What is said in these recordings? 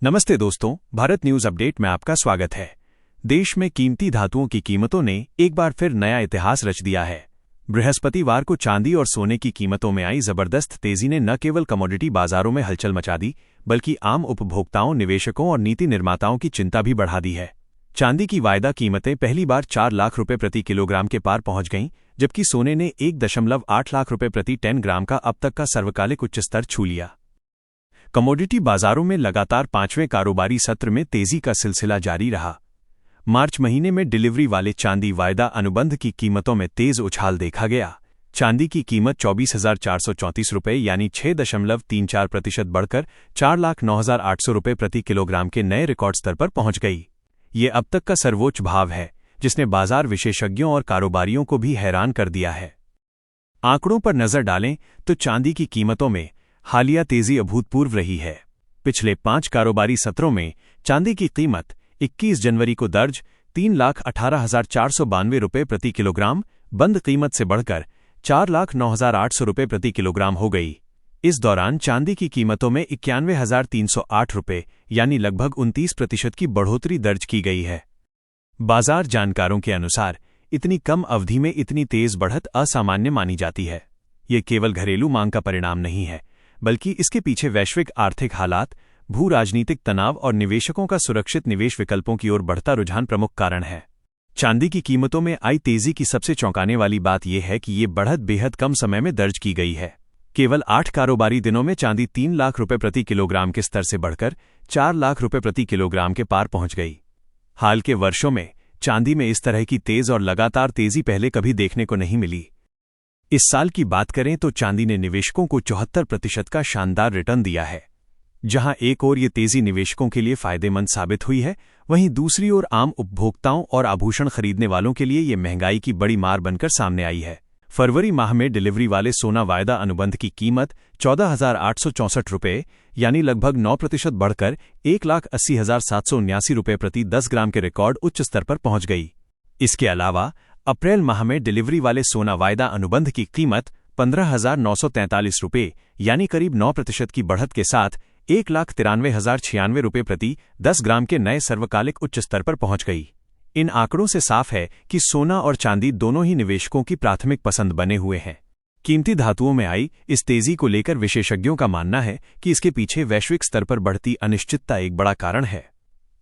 नमस्ते दोस्तों, Bharat news update में आपका स्वागत है। देश में कीमती धातुओं की कीमतों ने एक बार फिर नया इतिहास रच दिया है। बृहस्पतिवार को चांदी और सोने की कीमतों में आई जबरदस्त तेजी ने न केवल कमोडिटी बाजारों में हलचल मचा दी, बल्कि आम उपभोक्ताओं, निवेशकों और नीति निर्माताओं की चिंता भी बढ़ा दी है। चांदी की वायदा कीमतें पहली बार 4 लाख रुपए प्रति किलोग्राम के पार पहुंच गईं, जबकि सोने ने 1.8 लाख रुपए प्रति 10 ग्राम का अब तक का सर्वकालिक उच्च स्तर छू लिया। कमोडिटी बाजारों में लगातार 5वें कारोबारी सत्र में तेजी का सिलसिला जारी रहा। मार्च महीने में डिलीवरी वाले चांदी वायदा अनुबंध की कीमतों में तेज उछाल देखा गया। चांदी की कीमत 24,434 रुपये यानी 6.34% बढ़कर 4,09,800 रुपये प्रति किलोग्राम के नए रिकॉर्ड स्तर पर पहुंच गई। ये अब तक का सर्वोच्च भाव है, जिसने बाजार विशेषज्ञों और कारोबारियों को भी हैरान कर दिया है। आंकड़ों पर नजर डालें तो चांदी की कीमतों में हालिया तेजी अभूतपूर्व रही है। पिछले 5 कारोबारी सत्रों में चांदी की कीमत 21 जनवरी को दर्ज 3,18,492 रुपये प्रति किलोग्राम बंद कीमत से बढ़कर 4,09,800 रुपये प्रति किलोग्राम हो गई। इस दौरान चांदी की कीमतों में 91,308 रुपये यानी लगभग 29% की बढ़ोतरी दर्ज की गई है। बाजार जानकारों के अनुसार इतनी कम अवधि में इतनी तेज बढ़त असामान्य मानी जाती है। ये केवल घरेलू मांग का परिणाम नहीं है, बल्कि इसके पीछे वैश्विक आर्थिक हालात, भू राजनीतिक तनाव और निवेशकों का सुरक्षित निवेश विकल्पों की ओर बढ़ता रुझान प्रमुख कारण है। चांदी की कीमतों में आई तेजी की सबसे चौंकाने वाली बात यह है कि ये बढ़त बेहद कम समय में दर्ज की गई है। केवल 8 कारोबारी दिनों में चांदी 3 लाख रुपये प्रति किलोग्राम के स्तर से बढ़कर 4 लाख रुपये प्रति किलोग्राम के पार पहुंच गई। हाल के वर्षों में चांदी में इस तरह की तेज और लगातार तेजी पहले कभी देखने को नहीं मिली। इस साल की बात करें तो चांदी ने निवेशकों को 74% का शानदार रिटर्न दिया है। जहां एक ओर ये तेजी निवेशकों के लिए फायदेमंद साबित हुई है, वहीं दूसरी ओर आम उपभोक्ताओं और आभूषण खरीदने वालों के लिए ये महंगाई की बड़ी मार बनकर सामने आई है। फरवरी माह में डिलीवरी वाले सोना वायदा अनुबंध की कीमत 14,864 रुपये यानी लगभग 9% बढ़कर 1,80,779 रुपये प्रति 10 ग्राम के रिकॉर्ड उच्च स्तर पर पहुंच गई। इसके अलावा अप्रैल माह में डिलीवरी वाले सोना वायदा अनुबंध की कीमत 15,943 रुपये यानी करीब 9% की बढ़त के साथ 1,93,096 रुपये प्रति 10 ग्राम के नए सर्वकालिक उच्च स्तर पर पहुंच गई। इन आंकड़ों से साफ है कि सोना और चांदी दोनों ही निवेशकों की प्राथमिक पसंद बने हुए हैं। कीमती धातुओं में आई इस तेजी को लेकर विशेषज्ञों का मानना है कि इसके पीछे वैश्विक स्तर पर बढ़ती अनिश्चितता एक बड़ा कारण है।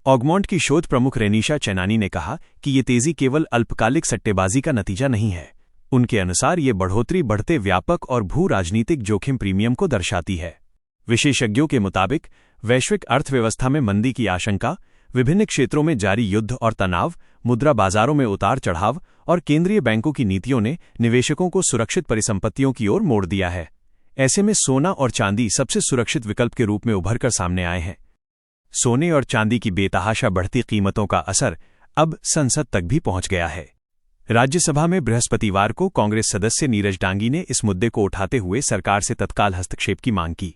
ऑगमोंट की शोध प्रमुख रेनिशा चेनानी ने कहा कि ये तेजी केवल अल्पकालिक सट्टेबाजी का नतीजा नहीं है। उनके अनुसार ये बढ़ोतरी बढ़ते व्यापक और भू राजनीतिक जोखिम प्रीमियम को दर्शाती है। विशेषज्ञों के मुताबिक वैश्विक अर्थव्यवस्था में मंदी की आशंका, विभिन्न क्षेत्रों में जारी युद्ध और तनाव, मुद्रा बाजारों में उतार चढ़ाव और केंद्रीय बैंकों की नीतियों ने निवेशकों को सुरक्षित परिसंपत्तियों की ओर मोड़ दिया है। ऐसे में सोना और चांदी सबसे सुरक्षित विकल्प के रूप में उभरकर सामने आए हैं। सोने और चांदी की बेतहाशा बढ़ती कीमतों का असर अब संसद तक भी पहुंच गया है। राज्यसभा में बृहस्पतिवार को कांग्रेस सदस्य नीरज डांगी ने इस मुद्दे को उठाते हुए सरकार से तत्काल हस्तक्षेप की मांग की।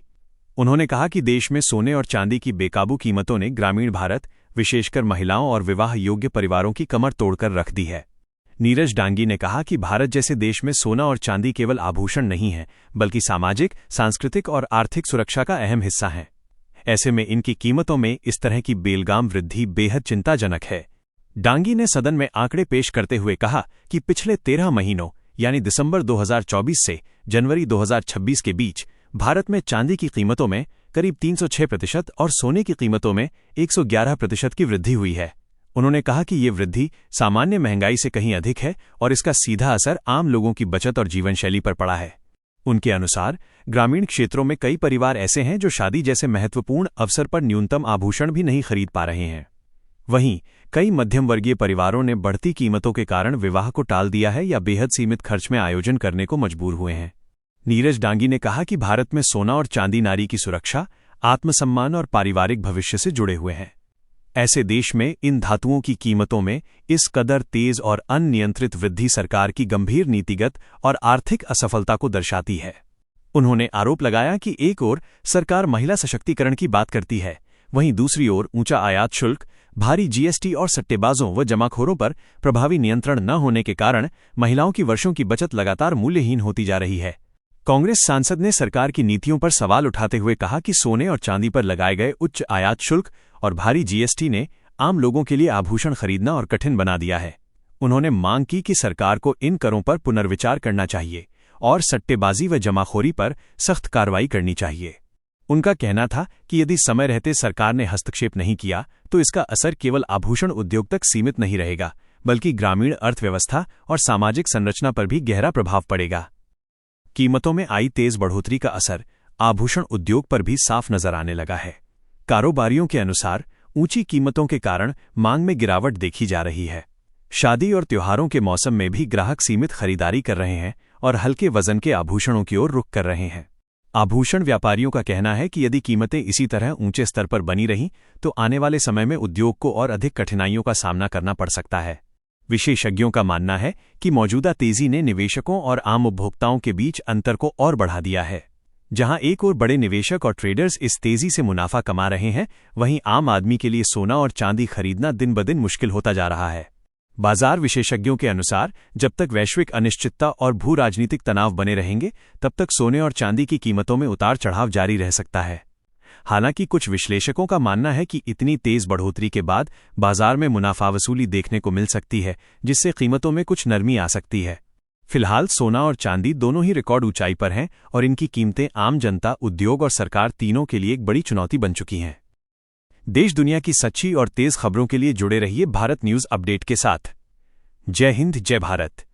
उन्होंने कहा कि देश में सोने और चांदी की बेकाबू कीमतों ने ग्रामीण भारत, विशेषकर महिलाओं और विवाह योग्य परिवारों की कमर तोड़कर रख दी है। नीरज डांगी ने कहा कि भारत जैसे देश में सोना और चांदी केवल आभूषण नहीं है, बल्कि सामाजिक, सांस्कृतिक और आर्थिक सुरक्षा का अहम हिस्सा है। ऐसे में इनकी कीमतों में इस तरह की बेलगाम वृद्धि बेहद चिंताजनक है। डांगी ने सदन में आंकड़े पेश करते हुए कहा कि पिछले 13 महीनों यानी दिसंबर 2024 से जनवरी 2026 के बीच भारत में चांदी की कीमतों में करीब 306% और सोने की कीमतों में 111% की वृद्धि हुई है। उन्होंने कहा कि ये वृद्धि सामान्य महंगाई से कहीं अधिक है और इसका सीधा असर आम लोगों की बचत और जीवनशैली पर पड़ा है। उनके अनुसार ग्रामीण क्षेत्रों में कई परिवार ऐसे हैं जो शादी जैसे महत्वपूर्ण अवसर पर न्यूनतम आभूषण भी नहीं खरीद पा रहे हैं। वहीं कई मध्यम वर्गीय परिवारों ने बढ़ती कीमतों के कारण विवाह को टाल दिया है या बेहद सीमित खर्च में आयोजन करने को मजबूर हुए हैं। नीरज डांगी ने कहा कि भारत में सोना और चांदी नारी की सुरक्षा, आत्मसम्मान और पारिवारिक भविष्य से जुड़े हुए हैं। ऐसे देश में इन धातुओं की कीमतों में इस कदर तेज और अनियंत्रित वृद्धि सरकार की गंभीर नीतिगत और आर्थिक असफलता को दर्शाती है। उन्होंने आरोप लगाया कि एक ओर सरकार महिला सशक्तिकरण की बात करती है, वहीं दूसरी ओर ऊंचा आयात शुल्क, भारी जीएसटी और सट्टेबाजों व जमाखोरों पर प्रभावी नियंत्रण न होने के कारण महिलाओं की वर्षों की बचत लगातार मूल्यहीन होती जा रही है। कांग्रेस सांसद ने सरकार की नीतियों पर सवाल उठाते हुए कहा कि सोने और चांदी पर लगाए गए उच्च आयात शुल्क और भारी जीएसटी ने आम लोगों के लिए आभूषण खरीदना और कठिन बना दिया है। उन्होंने मांग की कि सरकार को इन करों पर पुनर्विचार करना चाहिए और सट्टेबाजी व जमाखोरी पर सख्त कार्रवाई करनी चाहिए। उनका कहना था कि यदि समय रहते सरकार ने हस्तक्षेप नहीं किया तो इसका असर केवल आभूषण उद्योग तक सीमित नहीं रहेगा, बल्कि ग्रामीण अर्थव्यवस्था और सामाजिक संरचना पर भी गहरा प्रभाव पड़ेगा। कीमतों में आई तेज बढ़ोतरी का असर आभूषण उद्योग पर भी साफ नजर आने लगा है। कारोबारियों के अनुसार ऊंची कीमतों के कारण मांग में गिरावट देखी जा रही है। शादी और त्योहारों के मौसम में भी ग्राहक सीमित खरीदारी कर रहे हैं और हल्के वजन के आभूषणों की ओर रुख कर रहे हैं। आभूषण व्यापारियों का कहना है कि यदि कीमतें इसी तरह ऊंचे स्तर पर बनी रहीं तो आने वाले समय में उद्योग को और अधिक कठिनाइयों का सामना करना पड़ सकता है। विशेषज्ञों का मानना है कि मौजूदा तेजी ने निवेशकों और आम उपभोक्ताओं के बीच अंतर को और बढ़ा दिया है। जहां एक ओर बड़े निवेशक और ट्रेडर्स इस तेजी से मुनाफा कमा रहे हैं, वहीं आम आदमी के लिए सोना और चांदी खरीदना दिन ब दिन मुश्किल होता जा रहा है। बाजार विशेषज्ञों के अनुसार जब तक वैश्विक अनिश्चितता और भू राजनीतिक तनाव बने रहेंगे, तब तक सोने और चांदी की कीमतों में उतार चढ़ाव जारी रह सकता है। हालांकि कुछ विश्लेषकों का मानना है कि इतनी तेज बढ़ोतरी के बाद बाजार में मुनाफा वसूली देखने को मिल सकती है, जिससे कीमतों में कुछ नरमी आ सकती है। फिलहाल सोना और चांदी दोनों ही रिकॉर्ड ऊंचाई पर हैं और इनकी कीमतें आम जनता, उद्योग और सरकार तीनों के लिए एक बड़ी चुनौती बन चुकी हैं। देश दुनिया की सच्ची और तेज खबरों के लिए जुड़े रहिए भारत न्यूज अपडेट के साथ। जय हिंद, जय भारत।